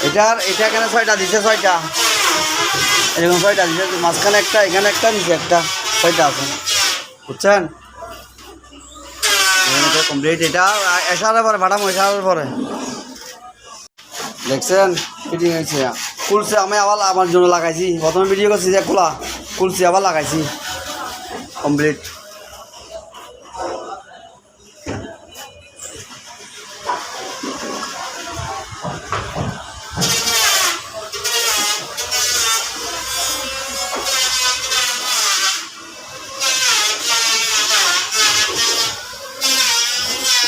এটা এখানে 6টা দিছে, 6টা এরকম 6টা দিছে, মাঝখানে একটা, এখানে একটা, নিচে একটা, 6টা আছে, বুঝছেন? কমপ্লিট। এটা এসারের পরে ভাড়া এসারের পরে দেখছেন ফিটিং হয়েছে, খুলছে। আমি আবার আমার জন্য লাগাইছি, প্রথমে ভিডিও করছি যে খোলা, খুলছি আবার লাগাইছি, কমপ্লিট।